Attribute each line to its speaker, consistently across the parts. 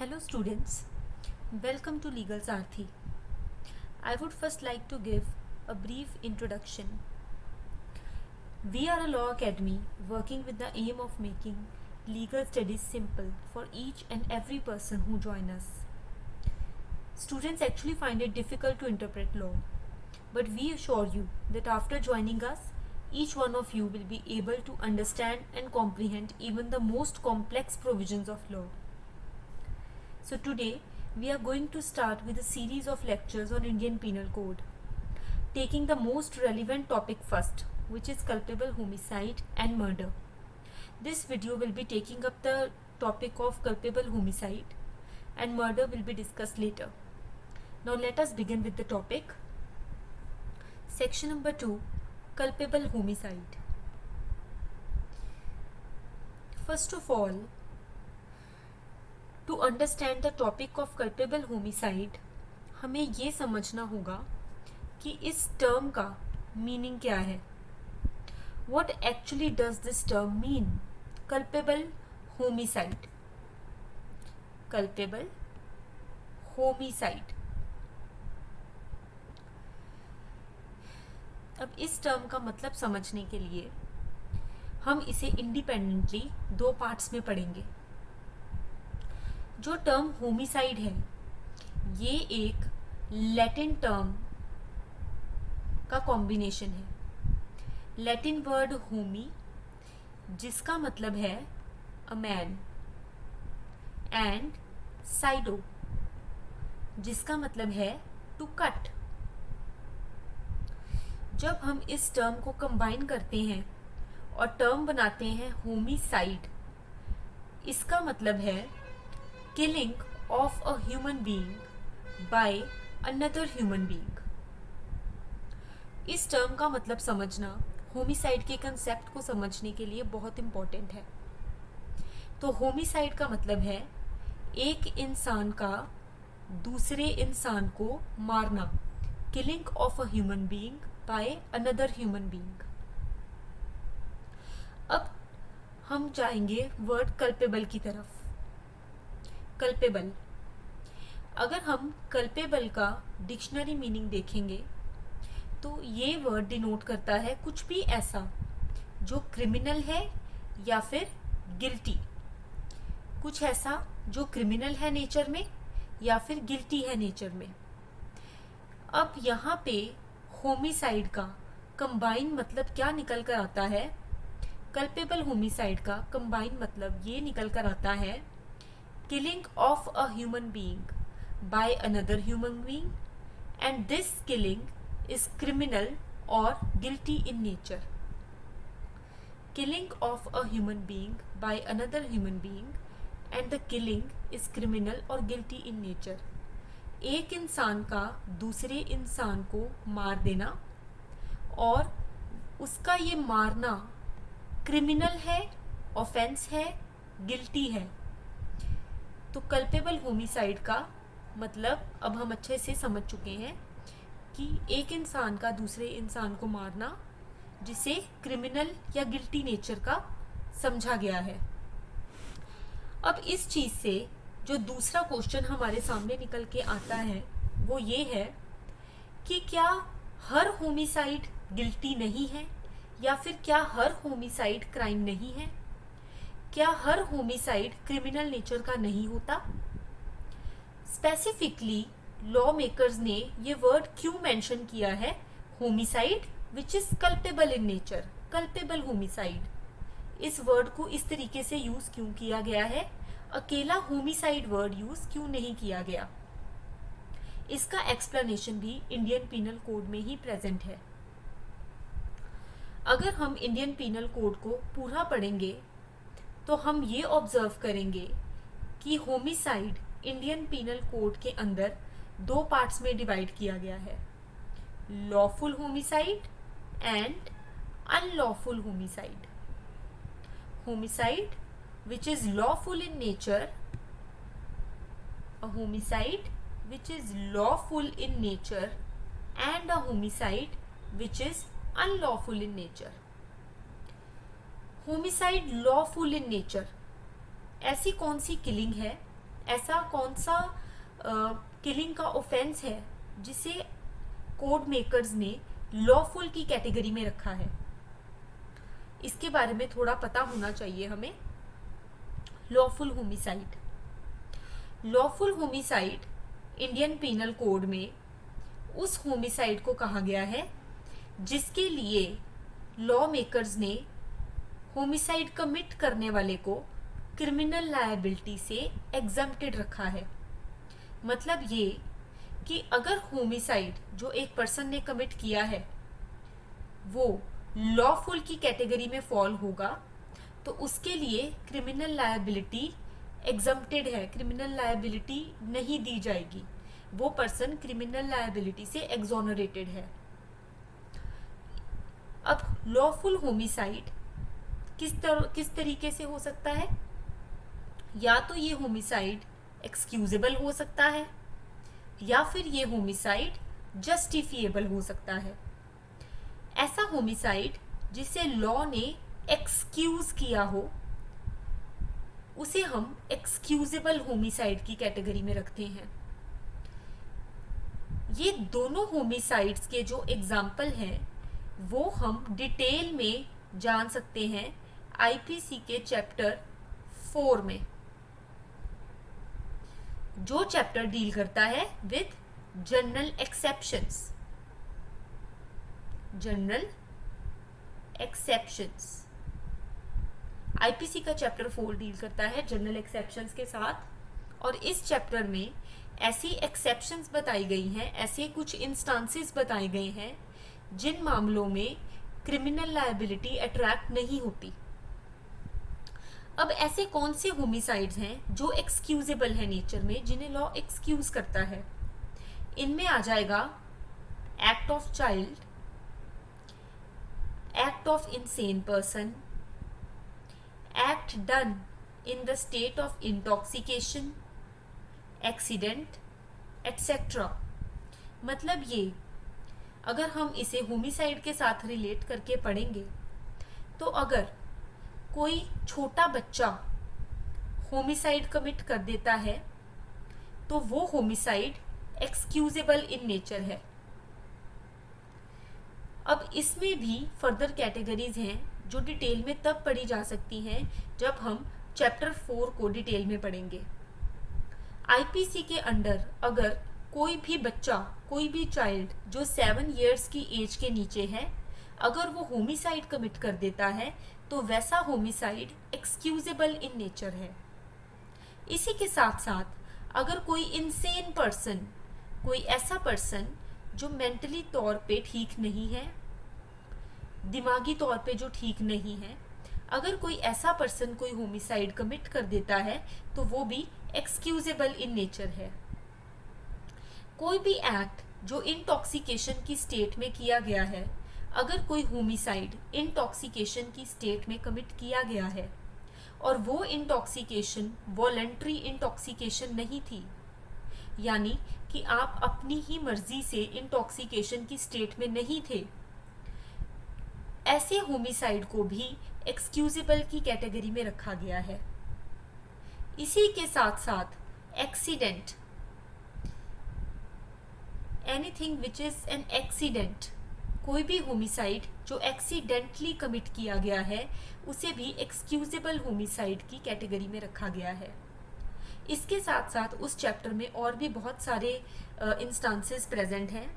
Speaker 1: Hello students, welcome to Legal Sarthi. I would first like to give a brief introduction. We are a law academy working with the aim of making legal studies simple for each and every person who join us. Students actually find it difficult to interpret law, but we assure you that after joining us, each one of you will be able to understand and comprehend even the most complex provisions of law. So today we are going to start with a series of lectures on Indian Penal Code, taking the most relevant topic first, which is culpable homicide and murder. This video will be taking up the topic of culpable homicide and murder will be discussed later. Now let us begin with the topic. Section number 2, culpable homicide. First of all, to understand the topic of culpable homicide हमें ये समझना होगा कि इस term का meaning क्या है. What actually does this term mean? Culpable homicide. Culpable homicide. अब इस टर्म का मतलब समझने के लिए हम इसे इंडिपेंडेंटली दो पार्ट्स में पढ़ेंगे. जो टर्म होमिसाइड है ये एक लैटिन टर्म का कॉम्बिनेशन है. लैटिन वर्ड होमी जिसका मतलब है अ मैन एंड साइडो जिसका मतलब है टू कट. जब हम इस टर्म को कंबाइन करते हैं और टर्म बनाते हैं होमिसाइड, इसका मतलब है killing of a human being by another human being. इस टर्म का मतलब समझना होमिसाइड के कंसेप्ट को समझने के लिए बहुत इम्पोर्टेंट है. तो होमिसाइड का मतलब है एक इंसान का दूसरे इंसान को मारना. Killing of a human being by another human being. अब हम जाएंगे वर्ड कल्पेबल की तरफ. कल्पेबल, अगर हम कल्पेबल का डिक्शनरी मीनिंग देखेंगे तो ये वर्ड डिनोट करता है कुछ भी ऐसा जो क्रिमिनल है या फिर गिल्टी. कुछ ऐसा जो क्रिमिनल है नेचर में या फिर गिल्टी है नेचर में. अब यहाँ पे होमिसाइड का कंबाइन मतलब क्या निकल कर आता है? कल्पेबल होमिसाइड का कंबाइन मतलब ये निकल कर आता है killing of a human being by another human being and this killing is criminal or guilty in nature. Killing of a human being by another human being and the killing is criminal or guilty in nature. एक इंसान का दूसरे इंसान को मार देना और उसका ये मारना क्रिमिनल है, ऑफेंस है, गिल्टी है. तो कल्पेबल होमिसाइड का मतलब अब हम अच्छे से समझ चुके हैं कि एक इंसान का दूसरे इंसान को मारना जिसे क्रिमिनल या गिल्टी नेचर का समझा गया है. अब इस चीज़ से जो दूसरा क्वेश्चन हमारे सामने निकल के आता है वो ये है कि क्या हर होमिसाइड गिल्टी नहीं है या फिर क्या हर होमिसाइड क्राइम नहीं है? क्या हर होमिसाइड क्रिमिनल नेचर का नहीं होता? स्पेसिफिकली लॉ मेकर्स ने ये वर्ड क्यों मेंशन किया है? Homicide which is culpable in nature, culpable homicide. इस वर्ड को इस तरीके से यूज क्यों किया गया है? अकेला होमिसाइड वर्ड यूज क्यों नहीं किया गया? इसका एक्सप्लेनेशन भी इंडियन पीनल कोड में ही प्रेजेंट है. अगर हम इंडियन पीनल कोड को पूरा पढ़ेंगे तो हम ये ऑब्जर्व करेंगे कि होमिसाइड इंडियन पीनल कोड के अंदर दो पार्ट्स में डिवाइड किया गया है. Lawful homicide and unlawful homicide. Homicide which is lawful in nature, a homicide which is lawful in nature and a homicide which is unlawful in nature. Homicide lawful in nature, ऐसी कौन सी killing है ऐसा कौन सा killing का offence है जिसे code makers ने लॉफुल की कैटेगरी में रखा है, इसके बारे में थोड़ा पता होना चाहिए हमें। Lawful homicide, lawful homicide Indian penal code में उस होमिसाइड को कहा गया है जिसके लिए लॉ मेकर्स ने होमिसाइड कमिट करने वाले को क्रिमिनल लायबिलिटी से एग्जम्प्टेड रखा है। मतलब ये कि अगर होमिसाइड जो एक पर्सन ने कमिट किया है वो लॉफुल की कैटेगरी में फॉल होगा तो उसके लिए क्रिमिनल लायबिलिटी एग्जम्प्टेड है, क्रिमिनल लायबिलिटी नहीं दी जाएगी, वो पर्सन क्रिमिनल लायबिलिटी से एक्सोनरेटेड है। अब लॉफुल होमिसाइड किस तरीके से हो सकता है? या तो ये होमिसाइड एक्सक्यूजेबल हो सकता है या फिर ये होमिसाइड जस्टिफिएबल हो सकता है। ऐसा होमिसाइड जिसे लॉ ने एक्सक्यूज किया हो उसे हम एक्सक्यूजेबल होमिसाइड की कैटेगरी में रखते हैं। ये दोनों होमिसाइड्स के जो एग्जाम्पल हैं वो हम डिटेल में जान सकते हैं आईपीसी के चैप्टर 4 में, जो चैप्टर डील करता है with general exceptions. General exceptions, IPC का चैप्टर 4 डील करता है जनरल एक्सेप्शंस के साथ। और इस चैप्टर में ऐसी एक्सेप्शंस बताई गई हैं, ऐसे कुछ इंस्टांसेस बताए गए हैं जिन मामलों में क्रिमिनल लायबिलिटी अट्रैक्ट नहीं होती। अब ऐसे कौन से होमिसाइड्स हैं जो एक्सक्यूजेबल है नेचर में, जिन्हें लॉ एक्सक्यूज करता है? इनमें आ जाएगा act of child, act of insane person, act done in the state of intoxication, accident etcetera. मतलब ये अगर हम इसे होमिसाइड के साथ रिलेट करके पढ़ेंगे तो अगर कोई छोटा बच्चा होमिसाइड कमिट कर देता है तो वो होमिसाइड एक्सक्यूजेबल इन नेचर है। अब इसमें भी फर्दर कैटेगरीज हैं जो डिटेल में तब पढ़ी जा सकती हैं जब हम चैप्टर 4 को डिटेल में पढ़ेंगे। आईपीसी के अंडर अगर कोई भी बच्चा, कोई भी चाइल्ड जो 7 इयर्स की एज के नीचे है, अगर वो होमिसाइड कमिट कर देता है तो वैसा होमिसाइड एक्सक्यूजेबल इन नेचर है। इसी के साथ साथ अगर कोई इनसेन पर्सन, कोई ऐसा पर्सन जो मेंटली तौर पे ठीक नहीं है, दिमागी तौर पे जो ठीक नहीं है, अगर कोई ऐसा पर्सन कोई होमिसाइड कमिट कर देता है तो वो भी एक्सक्यूजेबल इन नेचर है। कोई भी एक्ट जो इंटॉक्सिकेशन की स्टेट में किया गया है, अगर कोई होमिसाइड इंटॉक्सिकेशन की स्टेट में कमिट किया गया है और वो इंटॉक्सिकेशन वॉलंटरी इंटॉक्सिकेशन नहीं थी, यानी कि आप अपनी ही मर्जी से इंटॉक्सिकेशन की स्टेट में नहीं थे, ऐसे होमिसाइड को भी एक्सक्यूजेबल की कैटेगरी में रखा गया है। इसी के साथ साथ accident, anything which is an accident, कोई भी होमिसाइड जो एक्सीडेंटली कमिट किया गया है उसे भी एक्सक्यूजेबल होमिसाइड की कैटेगरी में रखा गया है। इसके साथ साथ उस चैप्टर में और भी बहुत सारे इंस्टांसेस प्रेजेंट हैं,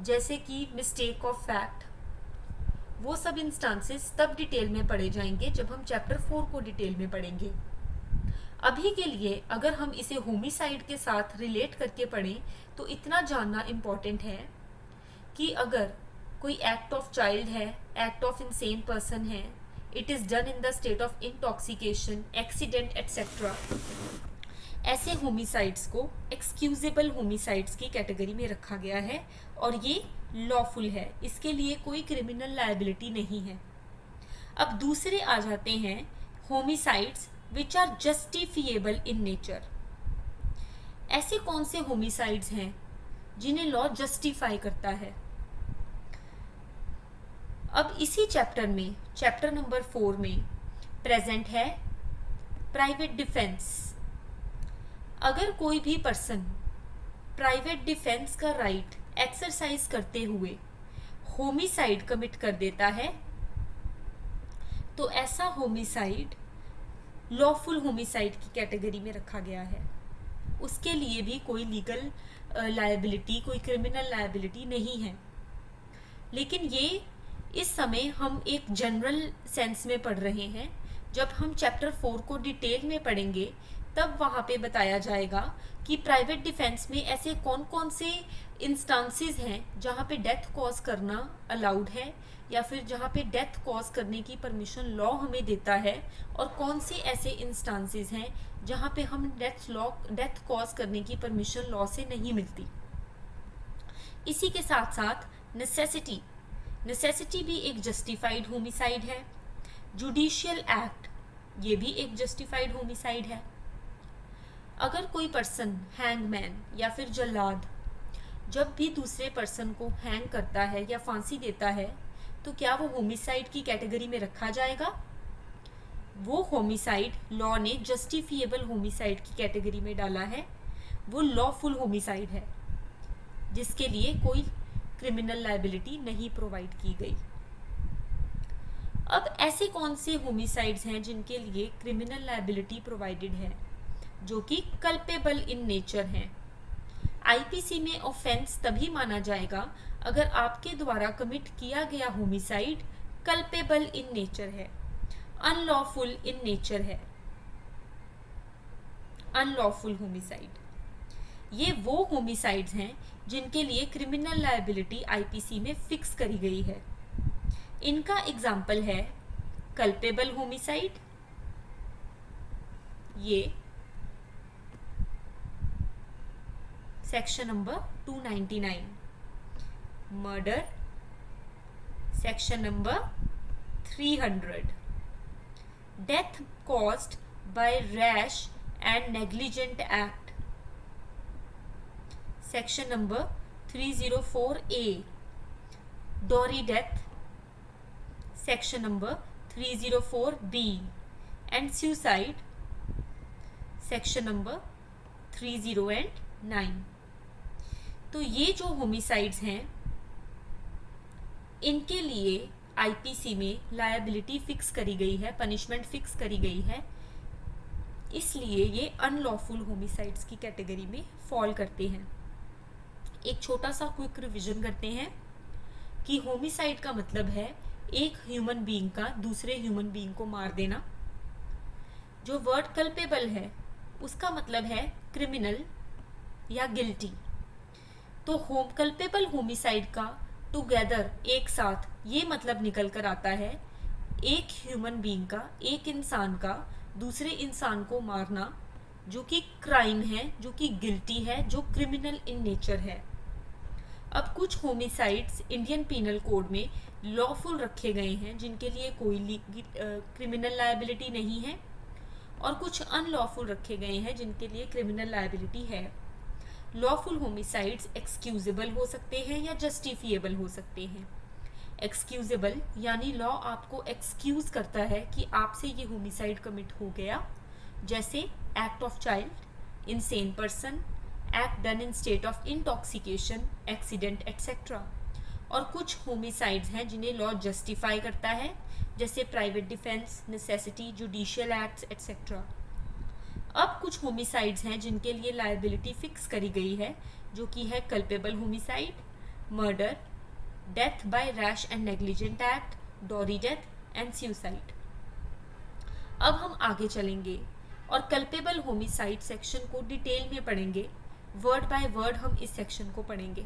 Speaker 1: जैसे कि मिस्टेक ऑफ फैक्ट। वो सब इंस्टांसेस तब डिटेल में पढ़े जाएंगे जब हम चैप्टर 4 को डिटेल में पढ़ेंगे। अभी के लिए अगर हम इसे होमिसाइड के साथ रिलेट करके पढ़ें तो इतना जानना इम्पॉर्टेंट है कि अगर कोई एक्ट ऑफ चाइल्ड है, एक्ट ऑफ इनसेन पर्सन है, it is done in the state of intoxication, accident etcetera, ऐसे होमिसाइड्स को एक्सक्यूजेबल होमिसाइड्स की कैटेगरी में रखा गया है और ये लॉफुल है, इसके लिए कोई क्रिमिनल लायबिलिटी नहीं है। अब दूसरे आ जाते हैं homicides which are justifiable in nature. ऐसे कौन से होमिसाइड्स हैं जिन्हें लॉ जस्टिफाई करता है? अब इसी चैप्टर में, चैप्टर नंबर 4 में प्रेजेंट है प्राइवेट डिफेंस। अगर कोई भी पर्सन प्राइवेट डिफेंस का राइट एक्सरसाइज करते हुए होमिसाइड कमिट कर देता है तो ऐसा होमिसाइड लॉफुल होमिसाइड की कैटेगरी में रखा गया है। उसके लिए भी कोई लीगल लायबिलिटी, कोई क्रिमिनल लायबिलिटी नहीं है। लेकिन ये इस समय हम एक जनरल सेंस में पढ़ रहे हैं। जब हम चैप्टर 4 को डिटेल में पढ़ेंगे तब वहाँ पे बताया जाएगा कि प्राइवेट डिफेंस में ऐसे कौन कौन से इंस्टांसेस हैं जहाँ पे डेथ कॉज करना अलाउड है, या फिर जहाँ पे डेथ कॉज करने की परमिशन लॉ हमें देता है, और कौन से ऐसे इंस्टांसेस हैं जहाँ पे हम डेथ कॉज करने की परमिशन लॉ से नहीं मिलती। इसी के साथ साथ नेसेसिटी भी एक जस्टिफाइड होमिसाइड है। जुडिशियल एक्ट ये भी एक जस्टिफाइड होमिसाइड है। अगर कोई पर्सन हैंगमैन या फिर जल्लाद जब भी दूसरे पर्सन को हैंग करता है या फांसी देता है तो क्या वो होमिसाइड की कैटेगरी में रखा जाएगा? वो होमिसाइड लॉ ने जस्टिफिएबल होमिसाइड की कैटेगरी में डाला है। वो लॉफुल होमिसाइड है जिसके लिए कोई क्रिमिनल लायबिलिटी नहीं प्रोवाइड की गई। अब ऐसे कौन से होमिसाइड्स हैं जिनके लिए क्रिमिनल लायबिलिटी प्रोवाइडेड है, जो कि कल्पेबल इन नेचर हैं। आईपीसी में ऑफेंस तभी माना जाएगा अगर आपके द्वारा कमिट किया गया होमिसाइड कल्पेबल इन नेचर है, अनलॉफुल इन नेचर है। अनलॉफुल होमिसाइड ये वो होमिसाइड्स हैं जिनके लिए क्रिमिनल लायबिलिटी आईपीसी में फिक्स करी गई है। इनका एग्जाम्पल है कल्पेबल होमिसाइड, ये section number 299, murder section number 300, death caused by rash and negligent act section number 304A, dowry death section number 304B, and suicide section number 30 and 9। तो ये जो होमिसाइड्स हैं इनके लिए आईपीसी में लायबिलिटी फिक्स करी गई है, पनिशमेंट फिक्स करी गई है, इसलिए ये अनलॉफुल होमिसाइड्स की कैटेगरी में फॉल करते हैं। एक छोटा सा क्विक रिवीजन करते हैं कि होमिसाइड का मतलब है एक ह्यूमन बीइंग का दूसरे ह्यूमन बीइंग को मार देना। जो वर्ड कल्पेबल है उसका मतलब है क्रिमिनल या गिल्टी। तो कल्पेबल होमिसाइड का टुगेदर एक साथ ये मतलब निकल कर आता है एक ह्यूमन बीइंग का, एक इंसान का दूसरे इंसान को मारना, जो कि क्राइम है, जो कि गिल्टी है, जो क्रिमिनल इन नेचर है। अब कुछ होमिसाइड्स इंडियन पीनल कोड में लॉफुल रखे गए हैं जिनके लिए कोई क्रिमिनल लायबिलिटी नहीं है, और कुछ अनलॉफुल रखे गए हैं जिनके लिए क्रिमिनल लायबिलिटी है। लॉफुल होमिसाइड्स एक्सक्यूजेबल हो सकते हैं या जस्टिफिएबल हो सकते हैं। एक्सक्यूजेबल यानी लॉ आपको एक्सक्यूज करता है कि आपसे ये होमिसाइड कमिट हो गया, जैसे act of child, insane person, act done in state of intoxication, accident etcetera. और कुछ होमिसाइड्स हैं जिन्हें लॉ जस्टिफाई करता है, जैसे private defence, necessity, judicial acts etcetera. अब कुछ होमिसाइड्स हैं जिनके लिए लायबिलिटी फिक्स करी गई है, जो कि है culpable homicide, murder, death by rash and negligent act, dowry death and suicide. अब हम आगे चलेंगे और कल्पेबल होमिसाइड सेक्शन को डिटेल में पढ़ेंगे। वर्ड बाय वर्ड हम इस सेक्शन को पढ़ेंगे।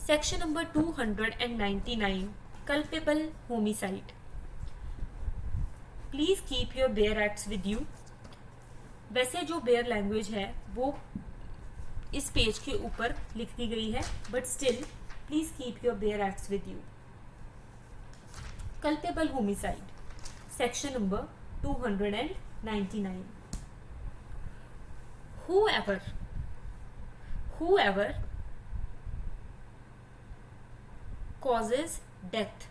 Speaker 1: Section number 299, culpable homicide. Please keep your bear acts with you. वैसे जो बेयर लैंग्वेज है वो इस पेज के ऊपर लिख दी गई है, but still please keep your bear acts with you. Culpable homicide section number 299। whoever causes death,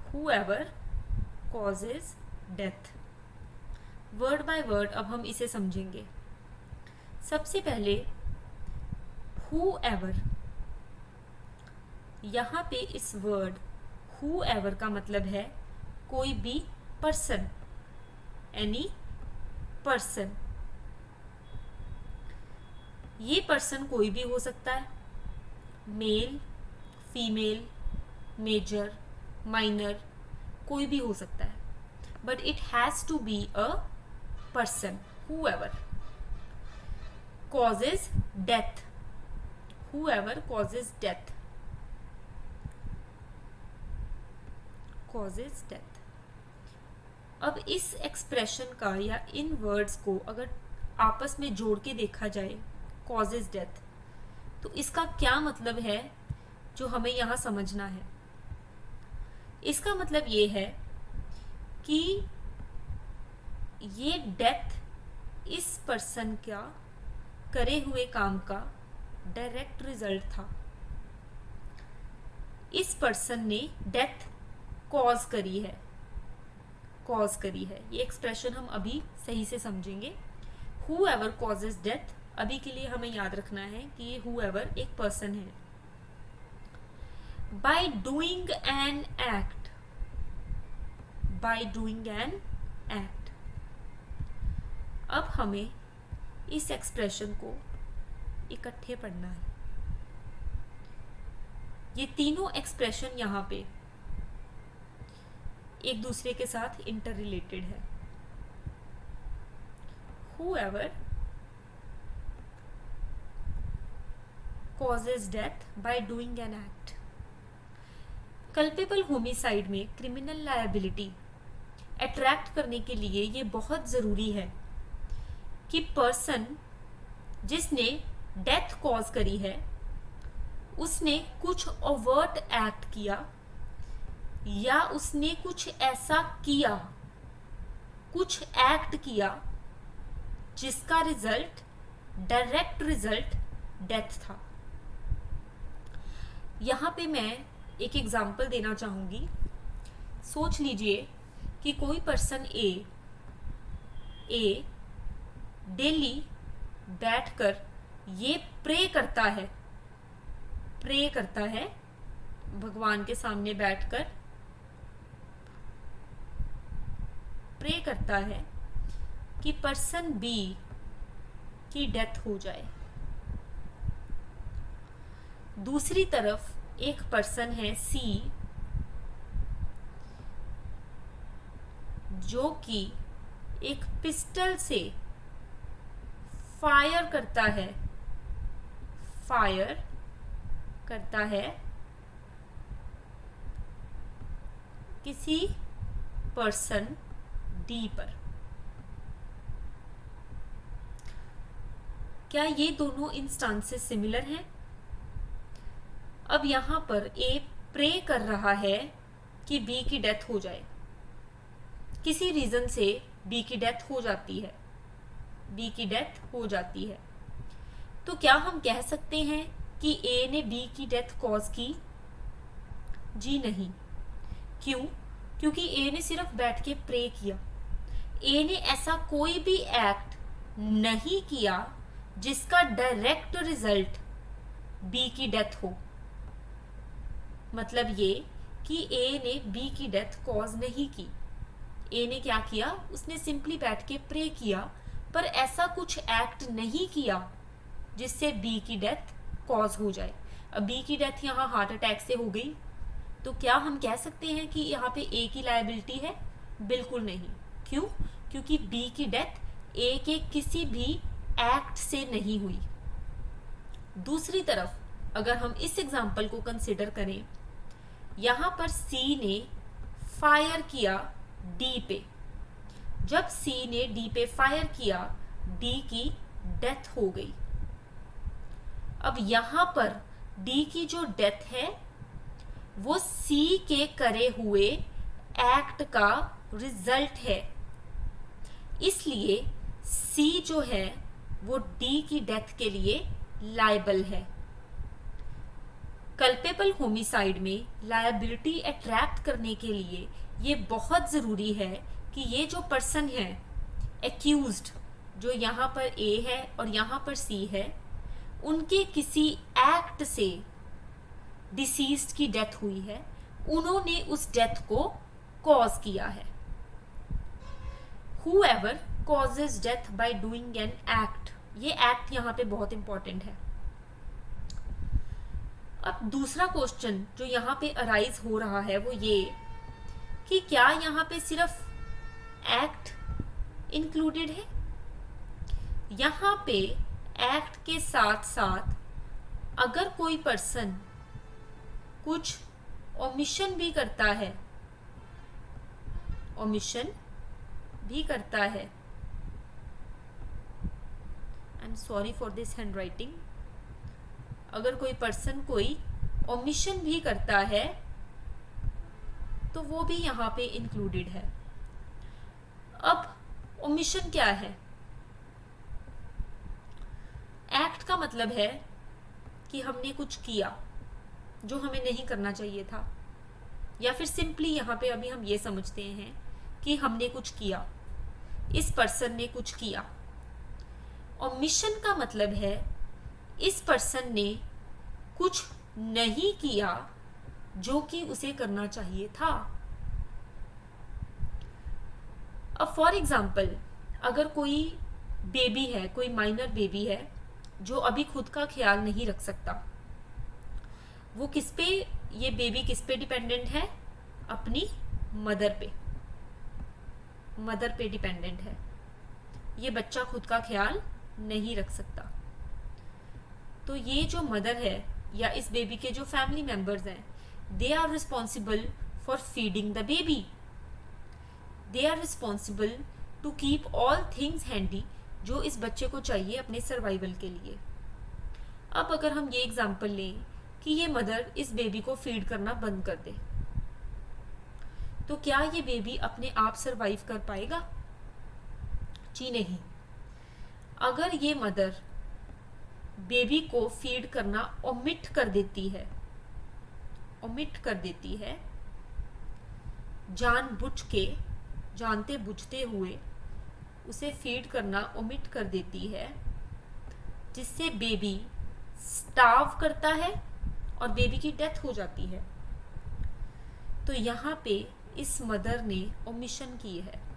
Speaker 1: whoever causes death word by word अब हम इसे समझेंगे। सबसे पहले whoever, यहाँ पे इस वर्ड whoever का मतलब है कोई भी पर्सन, एनी पर्सन। ये पर्सन कोई भी हो सकता है, मेल, फीमेल, मेजर, माइनर, कोई भी हो सकता है, but it has to be a person, whoever। causes death, whoever causes death, causes death। अब इस एक्सप्रेशन का या इन वर्ड्स को अगर आपस में जोड़ के देखा जाए, causes death, तो इसका क्या मतलब है जो हमें यहाँ समझना है। इसका मतलब ये है कि ये डेथ इस पर्सन का करे हुए काम का डायरेक्ट रिजल्ट था। इस पर्सन ने डेथ कॉज करी है, कॉज करी है। ये एक्सप्रेशन हम अभी सही से समझेंगे। whoever causes death, अभी के लिए हमें याद रखना है कि ये whoever एक पर्सन है। by doing an act, by doing an act। अब हमें इस एक्सप्रेशन को इकट्ठे पढ़ना है। ये तीनों एक्सप्रेशन यहाँ पे एक दूसरे के साथ इंटर रिलेटेड है। whoever causes death by doing an act। Culpable homicide में क्रिमिनल लायबिलिटी अट्रैक्ट करने के लिए ये बहुत ज़रूरी है कि पर्सन जिसने डेथ कॉज करी है उसने कुछ ओवर्ट एक्ट किया या उसने कुछ ऐसा किया, कुछ एक्ट किया जिसका रिजल्ट, डायरेक्ट रिजल्ट डेथ था। यहाँ पे मैं एक एग्जाम्पल देना चाहूँगी। सोच लीजिए कि कोई पर्सन ए डेली बैठकर ये प्रे करता है भगवान के सामने बैठकर प्रे करता है कि पर्सन बी की डेथ हो जाए। दूसरी तरफ एक पर्सन है सी जो कि एक पिस्टल से फायर करता है किसी पर्सन डी पर। क्या ये दोनों इंस्टांसेस सिमिलर हैं? अब यहां पर ए प्रे कर रहा है कि बी की डेथ हो जाए, किसी रीजन से बी की डेथ हो जाती है, तो क्या हम कह सकते हैं कि ए ने बी की डेथ कॉज की? जी नहीं। क्यों? क्योंकि ए ने सिर्फ बैठ के प्रे किया। ए ने ऐसा कोई भी एक्ट नहीं किया जिसका डायरेक्ट रिजल्ट बी की डेथ हो। मतलब ये कि ए ने बी की डेथ कॉज नहीं की। ए ने क्या किया? उसने सिंपली बैठ के प्रे किया, पर ऐसा कुछ एक्ट नहीं किया जिससे बी की डेथ कॉज हो जाए। अब बी की डेथ यहाँ हार्ट अटैक से हो गई, तो क्या हम कह सकते हैं कि यहाँ पे ए की लायबिलिटी है? बिल्कुल नहीं। क्यों? क्योंकि बी की डेथ ए के किसी भी एक्ट से नहीं हुई। दूसरी तरफ अगर हम इस एग्जाम्पल को कंसिडर करें, यहाँ पर सी ने फायर किया डी पे। जब सी ने डी पे फायर किया, डी की डेथ हो गई। अब यहाँ पर डी की जो डेथ है वो सी के करे हुए एक्ट का रिजल्ट है, इसलिए सी जो है वो डी की डेथ के लिए लायबल है। कल्पेबल होमिसाइड में लायबिलिटी अट्रैक्ट करने के लिए ये बहुत ज़रूरी है कि ये जो पर्सन है एक्यूज्ड जो यहाँ पर ए है और यहाँ पर सी है, उनके किसी एक्ट से डिसीज्ड की डेथ हुई है, उन्होंने उस डेथ को कॉज किया है। whoever causes death by doing an act, ये एक्ट यहाँ पे बहुत इंपॉर्टेंट है। अब दूसरा क्वेश्चन जो यहाँ पे अराइज हो रहा है वो ये कि क्या यहाँ पे सिर्फ एक्ट इंक्लूडेड है? यहाँ पे एक्ट के साथ साथ अगर कोई पर्सन कुछ ओमिशन भी करता है, I am sorry for this hand writing, अगर कोई पर्सन कोई ओमिशन भी करता है तो वो भी यहाँ पे इंक्लूडेड है। अब ओमिशन क्या है? एक्ट का मतलब है कि हमने कुछ किया जो हमें नहीं करना चाहिए था, या फिर सिंपली यहाँ पे अभी हम ये समझते हैं कि हमने कुछ किया, इस पर्सन ने कुछ किया। ओमिशन का मतलब है इस पर्सन ने कुछ नहीं किया जो कि उसे करना चाहिए था। अब फॉर एग्जाम्पल, अगर कोई बेबी है, कोई माइनर बेबी है जो अभी खुद का ख्याल नहीं रख सकता, वो किस पे, ये बेबी किस पे डिपेंडेंट है? अपनी मदर पे डिपेंडेंट है। ये बच्चा खुद का ख्याल नहीं रख सकता, तो ये जो मदर है या इस बेबी के जो फैमिली मेंबर्स हैं, they are responsible for feeding the baby, they are responsible to keep all things handy जो इस बच्चे को चाहिए अपने सर्वाइवल के लिए। अब अगर हम ये एग्जाम्पल लें कि ये मदर इस बेबी को फीड करना बंद कर दे, तो क्या ये बेबी अपने आप सरवाइव कर पाएगा? जी नहीं। अगर ये मदर बेबी को फीड करना ओमिट कर देती है, जानते बुझते हुए उसे फीड करना ओमिट कर देती है, जिससे बेबी स्टार्व करता है और बेबी की डेथ हो जाती है, तो यहाँ पे इस मदर ने ओमिशन की है,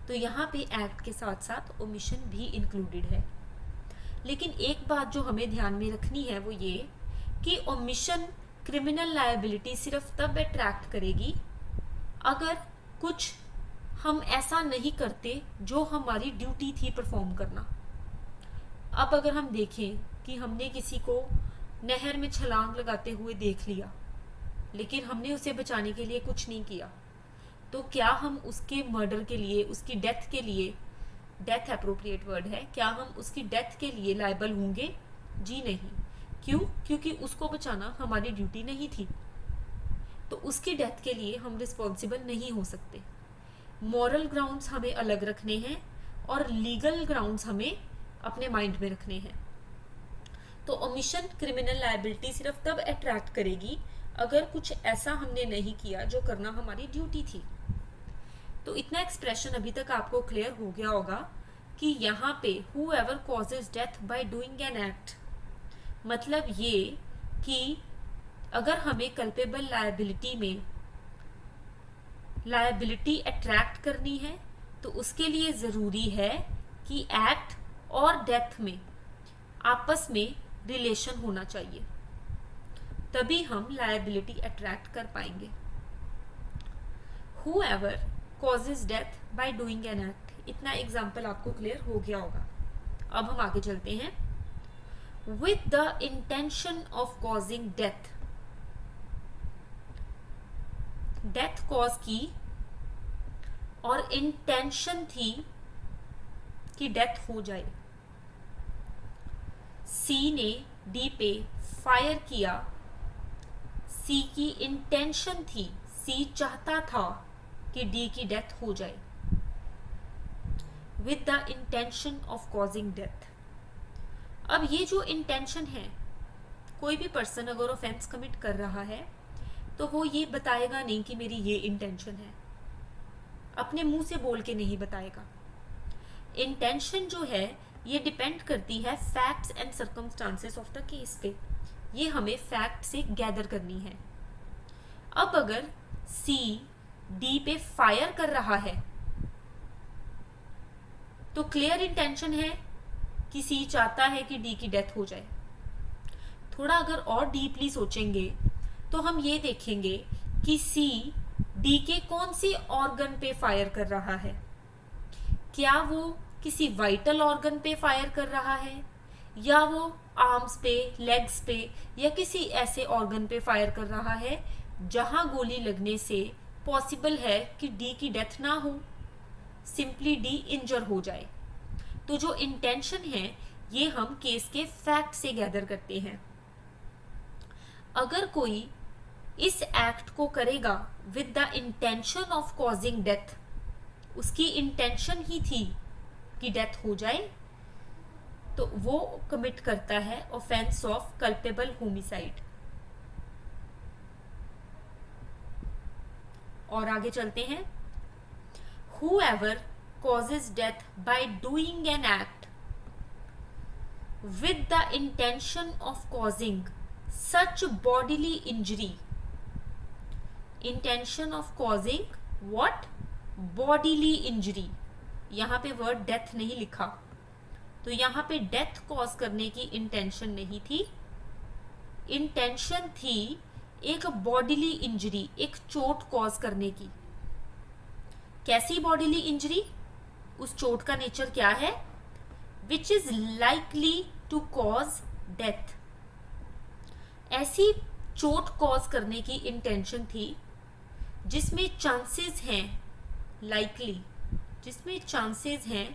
Speaker 1: तो यहाँ पे एक्ट के साथ साथ ओमिशन भी इंक्लूडेड है। लेकिन एक बात जो हमें ध्यान में रखनी है वो ये कि ओमिशन क्रिमिनल लायबिलिटी सिर्फ तब अट्रैक्ट करेगी अगर कुछ हम ऐसा नहीं करते जो हमारी ड्यूटी थी परफॉर्म करना। अब अगर हम देखें कि हमने किसी को नहर में छलांग लगाते हुए देख लिया, लेकिन हमने उसे बचाने के लिए कुछ नहीं किया, तो क्या हम उसके मर्डर के लिए, उसकी डेथ के लिए, डेथ एप्रोप्रिएट वर्ड है, क्या हम उसकी डेथ के लिए लायबल होंगे? जी नहीं। क्यों? क्योंकि उसको बचाना हमारी ड्यूटी नहीं थी, तो उसकी डेथ के लिए हम रिस्पॉन्सिबल नहीं हो सकते। मॉरल ग्राउंड्स हमें अलग रखने हैं और लीगल ग्राउंड्स हमें अपने माइंड में रखने हैं। तो ओमिशन क्रिमिनल लायबिलिटी सिर्फ तब अट्रैक्ट करेगी अगर कुछ ऐसा हमने नहीं किया जो करना हमारी ड्यूटी थी। तो इतना एक्सप्रेशन अभी तक आपको क्लियर हो गया होगा कि यहाँ पे whoever causes death by doing an act, मतलब ये कि अगर हमें कल्पेबल लायबिलिटी में लायबिलिटी अट्रैक्ट करनी है तो उसके लिए ज़रूरी है कि एक्ट और डेथ में आपस में रिलेशन होना चाहिए, तभी हम लायबिलिटी अट्रैक्ट कर पाएंगे। whoever causes death by doing an act, इतना एग्जाम्पल आपको क्लियर हो गया होगा। अब हम आगे चलते हैं। with the intention of causing death, death cause की और इंटेंशन थी कि डेथ हो जाए। सी ने डी पे फायर किया, सी की इंटेंशन थी, सी चाहता था कि डी की डेथ हो जाए, with the intention of causing death. अब ये जो इंटेंशन है, कोई भी पर्सन अगर ऑफेंस कमिट कर रहा है तो वो ये बताएगा नहीं कि मेरी ये इंटेंशन है, अपने मुंह से बोल के नहीं बताएगा। इंटेंशन जो है ये डिपेंड करती है facts and circumstances of the case पे। ये हमें फैक्ट से गैदर करनी है। अब अगर सी डी पे फायर कर रहा है तो क्लियर इंटेंशन है कि सी चाहता है कि डी की डेथ हो जाए। थोड़ा अगर और डीपली सोचेंगे तो हम ये देखेंगे कि सी डी के कौन सी ऑर्गन पे फायर कर रहा है। क्या वो किसी वाइटल ऑर्गन पे फायर कर रहा है, या वो आर्म्स पे, लेग्स पे, या किसी ऐसे ऑर्गन पे फायर कर रहा है जहां गोली लगने से पॉसिबल है कि डी की डेथ ना हो, सिंपली डी इंजर हो जाए। तो जो इंटेंशन है ये हम केस के फैक्ट से गैदर करते हैं। अगर कोई इस एक्ट को करेगा with the intention of causing death, उसकी इंटेंशन ही थी कि डेथ हो जाए, तो वो कमिट करता है ऑफेंस ऑफ कल्पेबल होमिसाइड। और आगे चलते हैं। Whoever causes death by doing an act with the intention of causing such bodily injury, intention of causing what? Bodily injury। यहाँ पे वर्ड डेथ नहीं लिखा, तो यहाँ पे डेथ कॉज करने की इंटेंशन नहीं थी। इंटेंशन थी एक बॉडीली इंजरी, एक चोट कॉज करने की। कैसी बॉडीली इंजरी? उस चोट का नेचर क्या है? Which is likely to cause death. ऐसी चोट कॉज करने की इंटेंशन थी जिसमें चांसेस हैं, लाइकली, जिसमें चांसेस हैं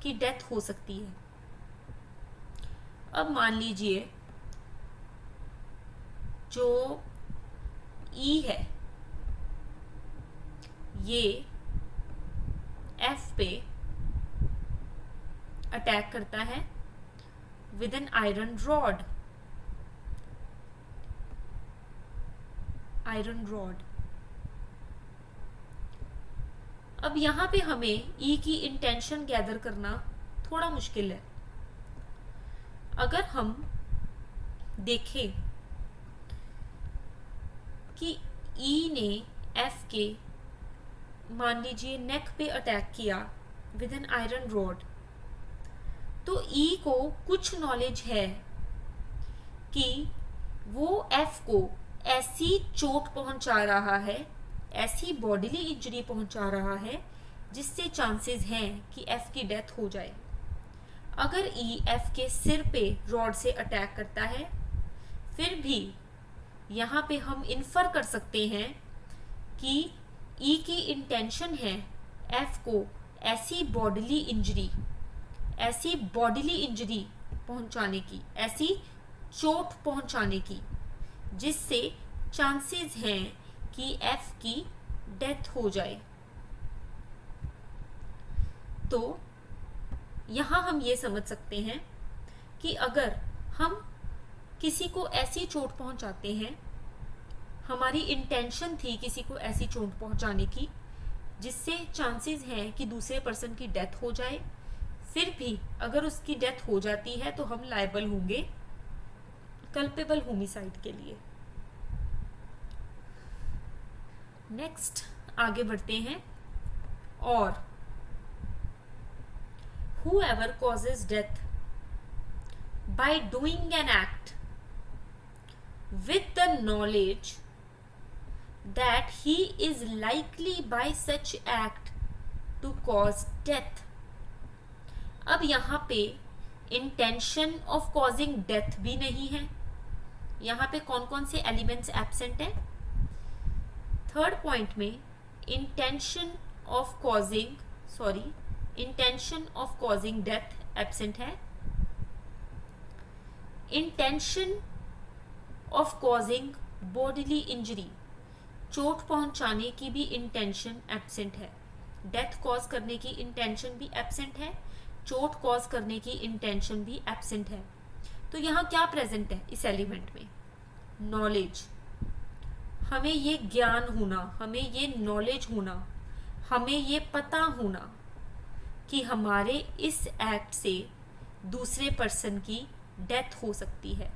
Speaker 1: कि डेथ हो सकती है। अब मान लीजिए जो ई है ये एफ पे अटैक करता है विद एन आयरन रॉड। अब यहां पे हमें ई की इंटेंशन गैदर करना थोड़ा मुश्किल है। अगर हम देखें कि ई ने एफ के मान लीजिए नेक पे अटैक किया विद एन आयरन रॉड, तो ई को कुछ नॉलेज है कि वो एफ को ऐसी चोट पहुंचा रहा है, ऐसी बॉडीली इंजरी पहुंचा रहा है जिससे चांसेस हैं कि एफ की डेथ हो जाए। अगर ई एफ के सिर पे रॉड से अटैक करता है, फिर भी यहाँ पे हम इन्फर कर सकते हैं कि ई की इंटेंशन है एफ को ऐसी बॉडीली इंजरी पहुंचाने की, ऐसी चोट पहुंचाने की जिससे चांसेस हैं कि एफ की डेथ हो जाए। तो यहां हम ये समझ सकते हैं कि अगर हम किसी को ऐसी चोट पहुंचाते हैं, हमारी इंटेंशन थी किसी को ऐसी चोट पहुंचाने की जिससे चांसेस हैं कि दूसरे पर्सन की डेथ हो जाए, फिर भी अगर उसकी डेथ हो जाती है तो हम लायबल होंगे कल्पेबल होमिसाइड के लिए। नेक्स्ट आगे बढ़ते हैं। और whoever causes death by doing an act with the knowledge that he is likely by such act to cause death। अब यहाँ पे इंटेंशन ऑफ कॉजिंग डेथ भी नहीं है। यहाँ पे कौन कौन से एलिमेंट्स एब्सेंट हैं? थर्ड पॉइंट में intention of causing death absent है। Intention of causing bodily injury, चोट पहुंचाने की भी इंटेंशन एब्सेंट है। डेथ कॉज करने की इंटेंशन भी एब्सेंट है, चोट कॉज करने की इंटेंशन भी एब्सेंट है। तो यहाँ क्या प्रेजेंट है इस एलिमेंट में? नॉलेज। हमें ये ज्ञान होना, हमें ये नॉलेज होना, हमें ये पता होना कि हमारे इस एक्ट से दूसरे पर्सन की डेथ हो सकती है,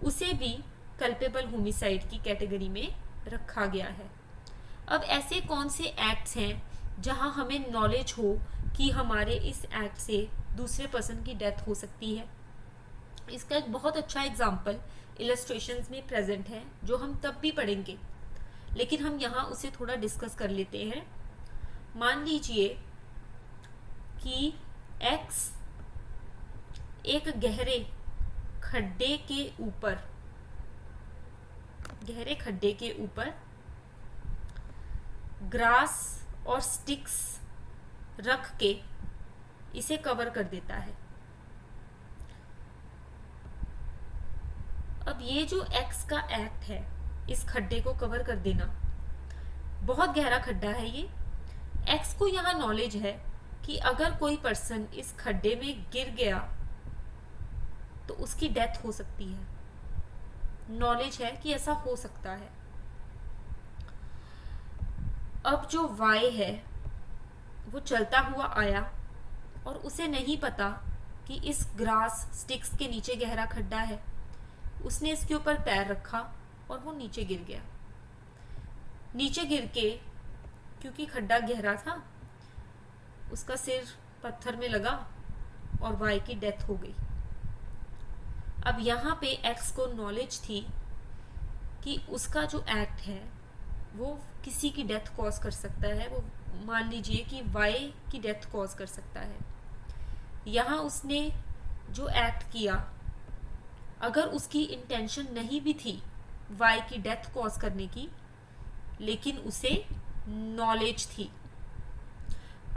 Speaker 1: उसे भी कल्पेबल होमिसाइड की कैटेगरी में रखा गया है। अब ऐसे कौन से एक्ट्स हैं जहां हमें नॉलेज हो कि हमारे इस एक्ट से दूसरे पर्सन की डेथ हो सकती है? इसका एक बहुत अच्छा एग्जाम्पल इलस्ट्रेशंस में प्रेजेंट है, जो हम तब भी पढ़ेंगे, लेकिन हम यहाँ उसे थोड़ा डिस्कस कर लेते हैं। मान लीजिए कि X एक गहरे खड्डे के ऊपर ग्रास और स्टिक्स रख के इसे कवर कर देता है। अब ये जो X का एक्ट है, इस खड्डे को कवर कर देना, बहुत गहरा खड्डा है ये। X को यहाँ नॉलेज है कि अगर कोई पर्सन इस खड्डे में गिर गया तो उसकी डेथ हो सकती है। नॉलेज है कि ऐसा हो सकता है। अब जो Y है वो चलता हुआ आया और उसे नहीं पता कि इस ग्रास स्टिक्स के नीचे गहरा खड्डा है। उसने इसके ऊपर पैर रखा और वो नीचे गिर गया। नीचे गिर के, क्योंकि खड्डा गहरा था, उसका सिर पत्थर में लगा और Y की डेथ हो गई। अब यहाँ पे X को नॉलेज थी कि उसका जो एक्ट है वो किसी की डेथ कॉज कर सकता है। वो मान लीजिए कि Y की डेथ कॉज कर सकता है। यहाँ उसने जो एक्ट किया, अगर उसकी इंटेंशन नहीं भी थी Y की डेथ कॉज करने की, लेकिन उसे नॉलेज थी।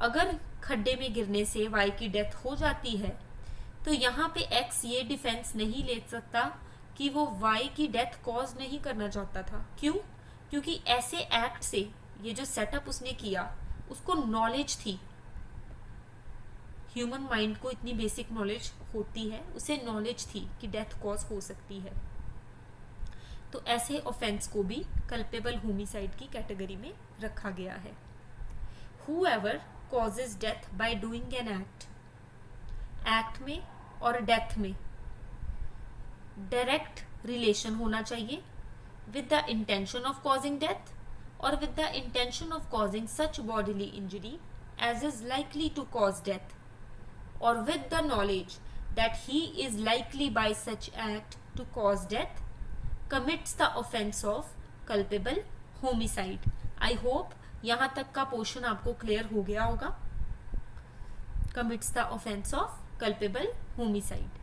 Speaker 1: अगर खड्डे में गिरने से Y की डेथ हो जाती है तो यहाँ पे X ये डिफेंस नहीं ले सकता कि वो Y की डेथ कॉज नहीं करना चाहता था। क्यों? क्योंकि ऐसे एक्ट से, ये जो सेटअप उसने किया, उसको नॉलेज थी। ह्यूमन माइंड को इतनी बेसिक नॉलेज होती है, उसे नॉलेज थी कि डेथ कॉज हो सकती है। तो ऐसे ऑफेंस को भी कल्पेबल होमिसाइड की कैटेगरी में रखा गया है। Whoever causes death by doing an act, act में और डेथ में डायरेक्ट रिलेशन होना चाहिए with the intention of causing death or with the intention of causing such bodily injury as is likely to cause death, or with the knowledge that he is likely by such act to cause death, commits the offense of culpable homicide. I hope यहाँ तक का portion आपको clear हो गया होगा। commits the offense of culpable homicide.